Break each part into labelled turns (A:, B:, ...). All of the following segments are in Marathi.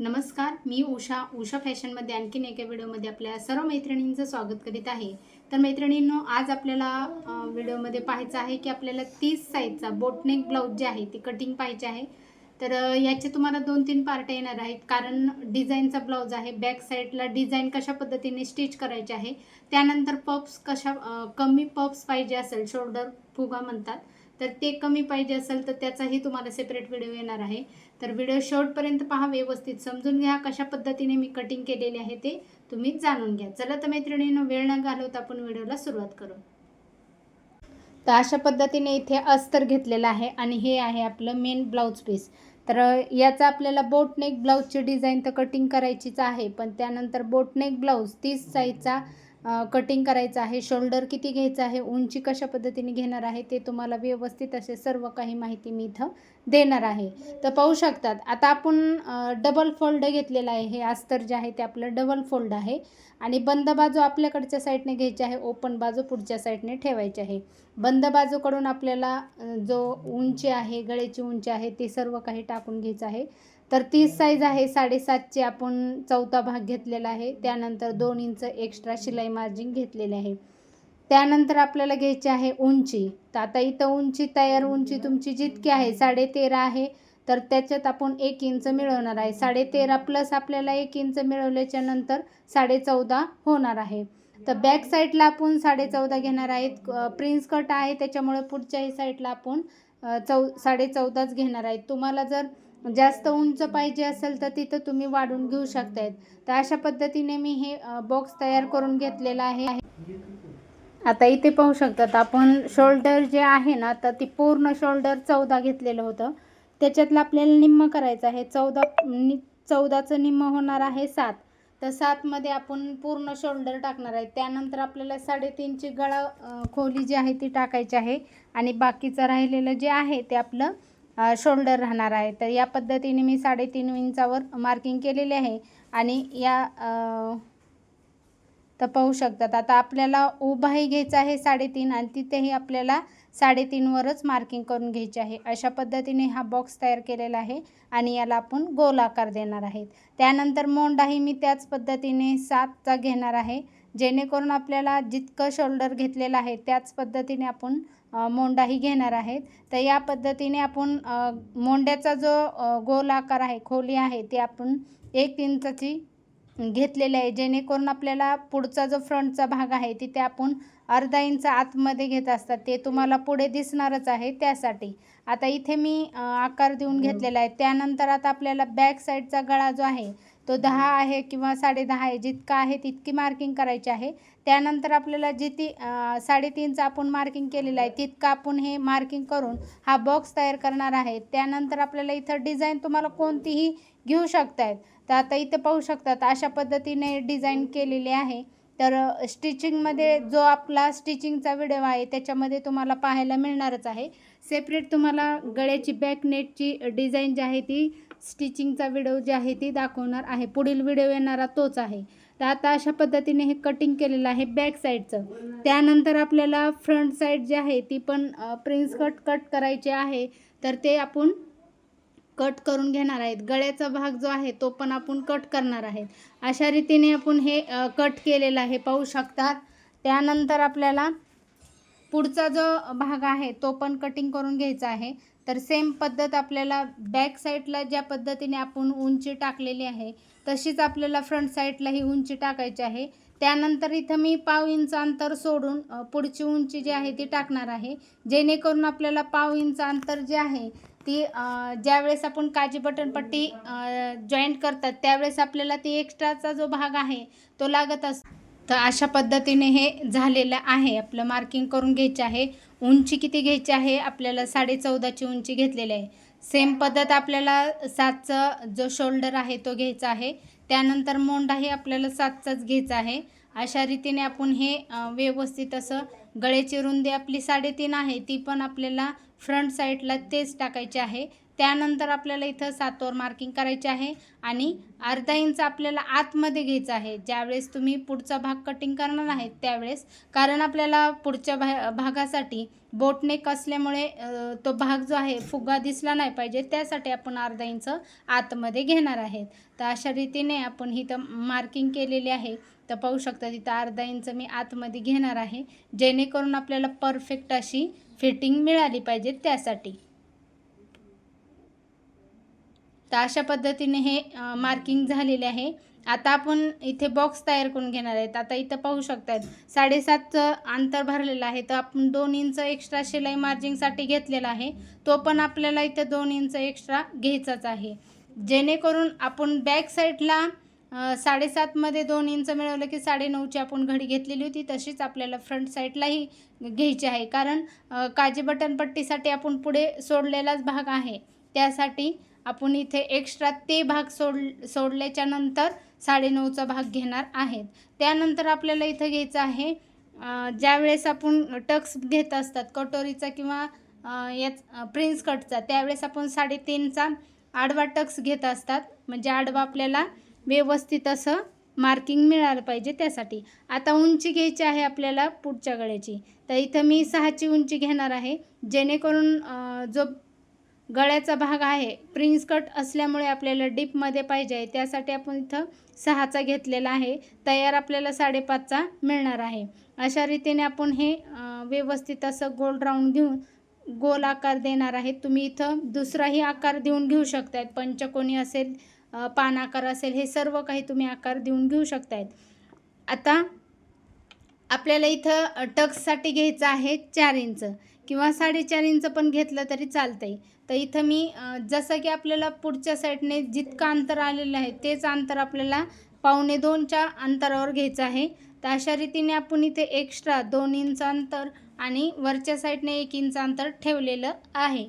A: नमस्कार, मी उषा फॅशनमध्ये आणखीन एका व्हिडिओमध्ये आपल्या सर्व मैत्रिणींचं स्वागत करीत आहे. तर मैत्रिणींनो, आज आपल्याला व्हिडिओमध्ये पाहायचं आहे की आपल्याला 30 साईजचा बोटनेक ब्लाऊज जे आहे ती कटिंग पाहिजे आहे. तर याचे तुम्हाला 2-3 पार्ट येणार आहेत, कारण डिझाईनचा ब्लाऊज आहे. बॅक साईडला डिझाईन कशा पद्धतीने स्टिच करायचे आहे, त्यानंतर पफ्स कमी पफ्स पाहिजे असेल, शोल्डर फुगा म्हणतात, तर ते कमी पाहिजे असेल तर त्याचाही तुम्हाला सेपरेट व्हिडिओ येणार आहे. तर व्हिडिओ शेवटपर्यंत पहा, व्यवस्थित समजून घ्या कशा पद्धतीने मी कटिंग केलेले आहे ते तुम्ही जाणून घ्या. चला तर मैत्रिणींनो, वेळ न घालवता आपण व्हिडिओला सुरुवात करू. तर अशा पद्धतीने इथे अस्तर घेतलेला आहे आणि हे आहे आपलं मेन ब्लाऊज पीस. तर याचा आपल्याला बोटनेक ब्लाऊजची डिझाईन तर कटिंग करायचीच आहे, पण त्यानंतर बोटनेक ब्लाऊज 30 साईजचा कटिंग करायचं आहे. शोल्डर किती घ्यायचं आहे, उंची कशा पद्धतीने घेणार आहे ते तुम्हाला व्यवस्थित असे सर्व काही माहिती मी इथं देणार आहे. तर पाहू शकतात, आता आपण डबल फोल्ड घेतलेला आहे. हे अस्तर जे आहे ते आपलं डबल फोल्ड आहे आणि बंद बाजू आपल्याकडच्या साईडने घ्यायची आहे, ओपन बाजू पुढच्या साईडने ठेवायची आहे. बंद बाजूकडून आपल्याला जो उंची आहे, गळ्याची उंची आहे, ते सर्व काही टाकून घ्यायचं आहे. तर 30 साईज आहे, 7.5चे आपण चौथा भाग घेतलेला आहे. त्यानंतर 2 इंच एक्स्ट्रा शिलाई मार्जिन घेतलेले आहे. त्यानंतर आपल्याला घ्यायची आहे उंची. तर आता इथं उंची, तयार उंची तुमची जितकी आहे 13.5 आहे, तर त्याच्यात आपण 1 इंच मिळवणार आहे. 13.5 प्लस आपल्याला 1 इंच मिळवल्याच्या नंतर 14.5 होणार आहे. तर बॅक साईडला आपण 14.5 घेणार आहेत. प्रिन्स कट आहे त्याच्यामुळे पुढच्याही साईडला आपण 14.5च घेणार आहेत. तुम्हाला जर जास्त उंच पाहिजे असेल तर तिथं तुम्ही वाढून घेऊ शकतायत. तर अशा पद्धतीने मी हे बॉक्स तयार करून घेतलेला आहे. आता इथे पाहू शकतात आपण, शोल्डर जे आहे ना, तर ती पूर्ण शोल्डर 14 घेतलेलं होतं. त्याच्यातलं आपल्याला निम्म करायचं आहे. 14चं निम्म होणार आहे 7. तर 7मध्ये आपण पूर्ण शोल्डर टाकणार आहे. त्यानंतर आपल्याला 3.5ची गळा खोली जी आहे ती टाकायची आहे आणि बाकीचं राहिलेलं जे आहे ते आपलं शोल्डर राहणार आहे. तर या पद्धतीने मी 3.5 इंचावर मार्किंग केलेले आहे आणि या तर पाहू शकतात, आता आपल्याला उभाही घ्यायचा आहे 3.5 आणि तिथेही आपल्याला 3.5वरच मार्किंग करून घ्यायचे आहे. अशा पद्धतीने हा बॉक्स तयार केलेला आहे आणि याला आपण गोल आकार देणार आहेत. त्यानंतर मोंडाही मी त्याच पद्धतीने 7चा घेणार आहे, जेणेकरून आपल्याला जितकं शोल्डर घेतलेलं आहे त्याच पद्धतीने आपण मोंडाही घेणार आहेत. तर या पद्धतीने आपण मोंड्याचा जो गोल आकार आहे, खोली आहे, ती आपण 1 इंचाची घेतलेले आहे, जेणेकरून आपल्याला पुढचा जो फ्रंटचा भाग आहे तिथे आपण अर्धा इंच आतमध्ये घेत असतात, ते तुम्हाला पुढे दिसणारच आहे त्यासाठी. आता इथे मी आकार देऊन घेतलेला आहे. त्यानंतर आता आपल्याला बॅक साईडचा गळा जो आहे तो 10 आहे किंवा 10.5 आहे, जितका आहे तितकी मार्किंग करायची आहे. त्यानंतर आपल्याला जिथे 3.5चं आपण मार्किंग केलेलं आहे तितकं आपण हे मार्किंग करून हा बॉक्स तयार करणार आहे. त्यानंतर आपल्याला इथं डिझाईन तुम्हाला कोणतीही घेऊ शकतायत. तर आता इथे पाहू शकतात, अशा पद्धतीने डिझाईन केलेली आहे. तर स्टिचिंगमध्ये जो आपला स्टिचिंगचा व्हिडिओ आहे त्याच्यामध्ये तुम्हाला पाहायला मिळणारच आहे. सेपरेट तुम्हाला गळ्याची बॅक नेटची डिझाईन जी आहे ती स्टिचिंगचा व्हिडिओ जी आहे ती दाखवणार आहे. पुढील व्हिडिओ येणारा तोच आहे. तर आता अशा पद्धतीने हे कटिंग केलेलं आहे बॅक साईडचं. त्यानंतर आपल्याला फ्रंट साईड जी आहे ती पण प्रिन्स कट करायचे आहे, तर ते आपण कट करून घेणार आहेत. गळ्याचा भाग जो आहे तो पण आपण कट करणार आहेत. अशा रीतीने आपण हे कट केलेलं आहे, पाहू शकतात. त्यानंतर आपल्याला पुढचा जो भाग आहे तो पण कटिंग करून घ्यायचा आहे. तर सेम पद्धत आपल्याला बॅक साईडला ज्या पद्धतीने आपण उंची टाकलेली आहे तशीच आपल्याला फ्रंट साईडला ही उंची टाकायची आहे. त्यानंतर इथं मी 1/2 इंच अंतर सोडून पुढची उंची जी आहे ती टाकणार आहे, जेणेकरून आपल्याला 1/2 इंच अंतर जे आहे ती ज्यावेळेस आपण काजी बटनपट्टी जॉईंट करतात त्यावेळेस आपल्याला ती एक्स्ट्राचा जो भाग आहे तो लागत असतो. तर अशा पद्धतीने हे झालेलं आहे. आपलं मार्किंग करून घ्यायचे आहे. उंची किती घ्यायची आहे, आपल्याला 14.5ची उंची घेतलेली आहे. सेम पद्धत आपल्याला 7चा जो शोल्डर आहे तो घ्यायचा आहे. त्यानंतर मोंडाही आपल्याला 7चाच घ्यायचा आहे. अशा रीतीने आपण हे व्यवस्थित असं, गळ्याची रुंदी आपली 3.5 आहे ती पण आपल्याला फ्रंट साईडला तेच टाकायचे आहे. त्यानंतर आपल्याला इथं 7वर मार्किंग करायचे आहे आणि अर्धा इंच आपल्याला आतमध्ये घ्यायचं आहे ज्यावेळेस तुम्ही पुढचा भाग कटिंग करणार आहेत त्यावेळेस, कारण आपल्याला पुढच्या भागासाठी बोटनेक असल्यामुळे तो भाग जो आहे फुगा दिसला नाही पाहिजे, त्यासाठी आपण अर्धा इंच आतमध्ये घेणार आहेत. तर अशा रीतीने आपण इथं मार्किंग केलेली आहे. तर पाहू शकता तिथं अर्धा इंच मी आतमध्ये घेणार आहे जेणेकरून आपल्याला परफेक्ट अशी फिटिंग मिळाली पाहिजे त्यासाठी. तर अशा पद्धतीने हे मार्किंग झालेले आहे. आता आपण इथे बॉक्स तयार करून घेणार आहेत. आता इथं पाहू शकतात 7.5चं अंतर भरलेलं आहे, तर आपण 2 इंच एक्स्ट्रा शिलाई मार्जिंगसाठी घेतलेला आहे. तो पण आपल्याला इथं 2 इंच एक्स्ट्रा घ्यायचाच आहे, जेणेकरून आपण बॅक साईडला 7.5मध्ये 2 इंच मिळवलं की 9.5ची आपण घडी घेतलेली होती, तशीच आपल्याला फ्रंट साईडलाही घ्यायची आहे. कारण काजी बटन पट्टीसाठी आपण पुढे सोडलेलाच भाग आहे, त्यासाठी आपण इथे एक्स्ट्रा ते भाग सोडल्याच्या नंतर 9.5चा भाग घेणार आहेत. त्यानंतर आपल्याला इथं घ्यायचं आहे ज्यावेळेस आपण टक्स घेत असतात कटोरीचा किंवा याच प्रिन्स कटचा, त्यावेळेस आपण 3.5चा आडवा टक्स घेत असतात, म्हणजे आडवा आपल्याला व्यवस्थित असं मार्किंग मिळालं पाहिजे त्यासाठी. आता उंची घ्यायची आहे आपल्याला पुढच्या गळ्याची. तर इथं मी 6ची उंची घेणार आहे, जेणेकरून जो गळ्याचा भाग आहे प्रिन्स कट असल्यामुळे आपल्याला डीपमध्ये पाहिजे आहे, त्यासाठी आपण इथं 6चा घेतलेला आहे. तयार आपल्याला 5.5चा मिळणार आहे. अशा रीतीने आपण हे व्यवस्थित असं गोल राऊंड घेऊन गोल आकार देणार आहे. तुम्ही इथं दुसराही आकार देऊन घेऊ शकतायत, पंचकोनी असेल, पान आकार असेल, हे सर्व काही तुम्ही आकार देऊन घेऊ शकतायत. आता आपल्याला इथं टक्ससाठी घ्यायचं आहे 4 इंच किंवा 4.5 इंच पण घेतलं तरी चालतं आहे. तर इथं मी जसं की आपल्याला पुढच्या साईडने जितकं अंतर आलेलं आहे तेच अंतर आपल्याला 1.25च्या अंतरावर घ्यायचं आहे. तर अशा रीतीने आपण इथे एक्स्ट्रा 2 इंच अंतर आणि वरच्या साईडने 1 इंच अंतर ठेवलेलं आहे.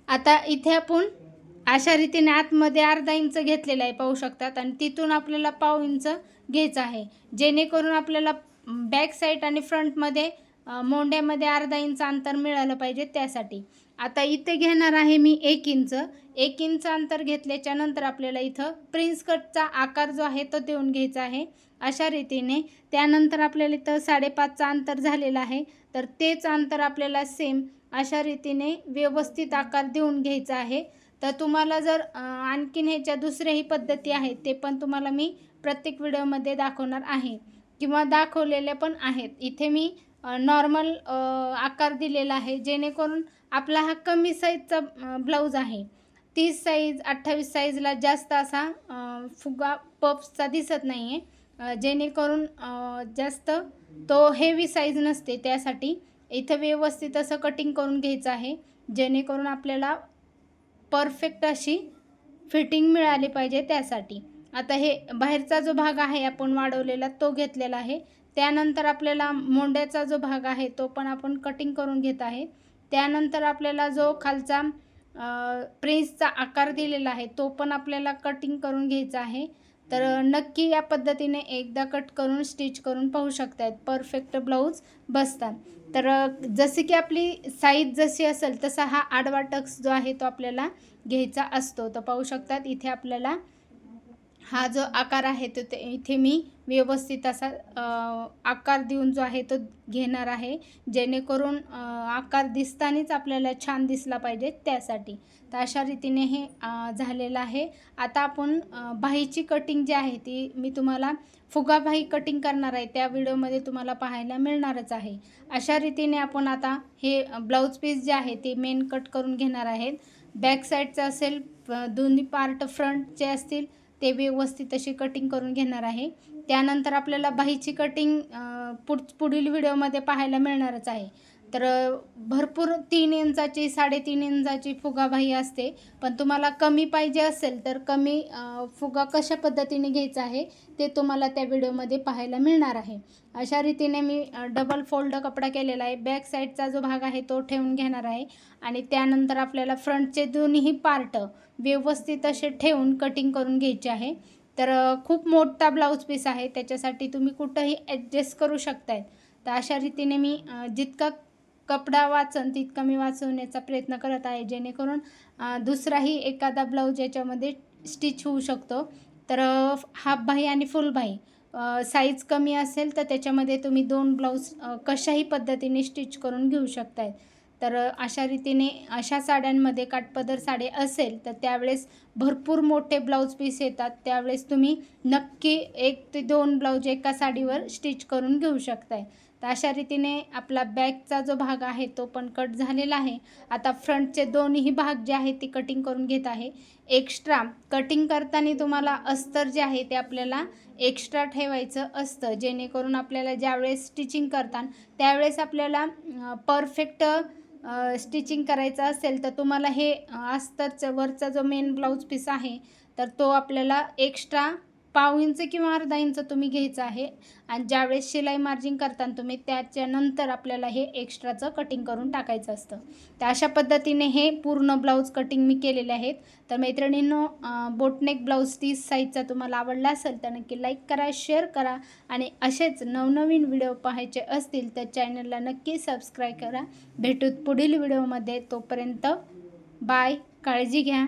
A: आता इथे आपण अशा रीतीने आतमध्ये अर्धा इंच घेतलेला आहे पाहू शकतात, आणि तिथून आपल्याला 1/2 इंच घ्यायचं आहे, जेणेकरून आपल्याला बॅक साईड आणि फ्रंटमध्ये मोंड्यामध्ये अर्धा इंच अंतर मिळालं पाहिजे त्यासाठी. आता इथे घेणार आहे मी 1 इंच. 1 इंच अंतर घेतल्याच्या नंतर आपल्याला इथं प्रिन्स कटचा आकार जो आहे तो देऊन घ्यायचा आहे अशा रीतीने. त्यानंतर आपल्याला इथं 5.5चा अंतर झालेला आहे, तर तेच अंतर आपल्याला सेम अशा रीतीने व्यवस्थित आकार देऊन घ्यायचा आहे. तर तुम्हाला जर आणखीन ह्याच्या दुसऱ्याही पद्धती आहेत, ते पण तुम्हाला मी प्रत्येक व्हिडिओमध्ये दाखवणार आहे किंवा दाखवलेले पण आहेत. इथे मी नॉर्मल आकार दिलेला आहे, जेणेकरून आपला हा कमी साईजचा ब्लाऊज आहे. 30 साईज 28 साईजला जास्त असा फुगा पफ्सचा दिसत नाही आहे, जेणेकरून जास्त तो हेवी साईज नसते, त्यासाठी इथं व्यवस्थित असं कटिंग करून घ्यायचं आहे, जेणेकरून आपल्याला परफेक्ट अशी फिटिंग मिळाली पाहिजे त्यासाठी. आता हे बाहेरचा जो भाग आहे आपण वाढवलेला तो घेतलेला आहे. त्यानंतर आपल्याला मोंड्याचा जो भाग आहे तो पण आपण कटिंग करून घेत आहे. त्यानंतर आपल्याला जो खालचा प्रिन्सचा आकार दिलेला आहे तो पण आपल्याला कटिंग करून घ्यायचा आहे. तर नक्की या पद्धतीने एकदा कट करून स्टिच करून पाहू शकतायत, परफेक्ट ब्लाऊज बसतात. तर जसे की आपली साईज जशी असेल तसा हा आडवा टक्स जो आहे तो आपल्याला घ्यायचा असतो. तर पाहू शकतात इथे आपल्याला हा जो आकार आहे तो इथे मी व्यवस्थित असा आकार देऊन जो आहे तो घेणार आहे, जेणेकरून आकार दिसतानाच आपल्याला छान दिसला पाहिजे त्यासाठी. तर अशा रीतीने हे झालेलं आहे. आता आपण बाहीची कटिंग जी आहे ती मी तुम्हाला फुगाबाही कटिंग करणार आहे, त्या व्हिडिओमध्ये तुम्हाला पाहायला मिळणारच आहे. अशा रीतीने आपण आता हे ब्लाऊज पीस जे आहे ते मेन कट करून घेणार आहेत. बॅक साईडचं असेल, दोन्ही पार्ट फ्रंटचे असतील ते व्यवस्थित अशी कटिंग करून घेणार आहे. त्यानंतर आपल्याला बाहीची कटिंग पुढील व्हिडिओमध्ये पाहायला मिळणारच आहे. तर भरपूर 3 इंचाची 3.5 इंचाची फुगाबाही असते, पण तुम्हाला कमी पाहिजे असेल तर कमी फुगा कशा पद्धतीने घ्यायचा आहे ते तुम्हाला त्या व्हिडिओमध्ये पाहायला मिळणार आहे. अशा रीतीने मी डबल फोल्ड कपडा केलेला आहे. बॅक साईडचा जो भाग आहे तो ठेवून घेणार आहे, आणि त्यानंतर आपल्याला फ्रंटचे दोन्ही पार्ट व्यवस्थित असे ठेवून कटिंग करून घ्यायचे आहे. तर खूप मोठा ब्लाऊज पीस आहे, त्याच्यासाठी तुम्ही कुठंही ॲडजस्ट करू शकताय. तर अशा रीतीने मी जितका कपडा वाचन तितका मी वाचवण्याचा प्रयत्न करत आहे, जेणेकरून दुसराही एखादा ब्लाऊज याच्यामध्ये स्टिच होऊ शकतो. तर हाफ बाही आणि फुल बाही साईज कमी असेल तर त्याच्यामध्ये तुम्ही 2 ब्लाऊज कशाही पद्धतीने स्टिच करून घेऊ शकताय. तर अशा रीतीने अशा साड्यांमध्ये काठपदर साडी असेल तर त्यावेळेस भरपूर मोठे ब्लाऊज पीस येतात. त्यावेळेस तुम्ही नक्की 1 ते 2 ब्लाऊज एका साडीवर स्टिच करून घेऊ शकताय. तर अशा रीतीने आपला बॅकचा जो भाग आहे तो पण कट झालेला आहे. आता फ्रंटचे दोन्ही भाग जे आहेत ते कटिंग करून घेत आहे. एक्स्ट्रा कटिंग करताना तुम्हाला अस्तर जे आहे ते आपल्याला एक्स्ट्रा ठेवायचं असतं, जेणेकरून आपल्याला ज्यावेळेस स्टिचिंग करताना त्यावेळेस आपल्याला परफेक्ट स्टिचिंग करायचं असेल तर तुम्हाला हे अस्तरचं वरचा जो मेन ब्लाऊज पीस आहे तर तो आपल्याला एक्स्ट्रा पाव इंच किंवा अर्धा इंच तुम्ही घ्यायचं आहे. आणि ज्यावेळेस शिलाई मार्जिन करताना तुम्ही त्याच्यानंतर आपल्याला हे एक्स्ट्राचं कटिंग करून टाकायचं असतं. तर अशा पद्धतीने हे पूर्ण ब्लाऊज कटिंग मी केलेले आहेत. तर मैत्रिणींनो, बोटनेक ब्लाऊज 30 साईजचा तुम्हाला आवडला असेल तर नक्की लाईक करा, शेअर करा आणि असेच नवनवीन व्हिडिओ पाहायचे असतील तर चॅनलला नक्की सबस्क्राईब करा. भेटूत पुढील व्हिडिओमध्ये. तोपर्यंत बाय, काळजी घ्या.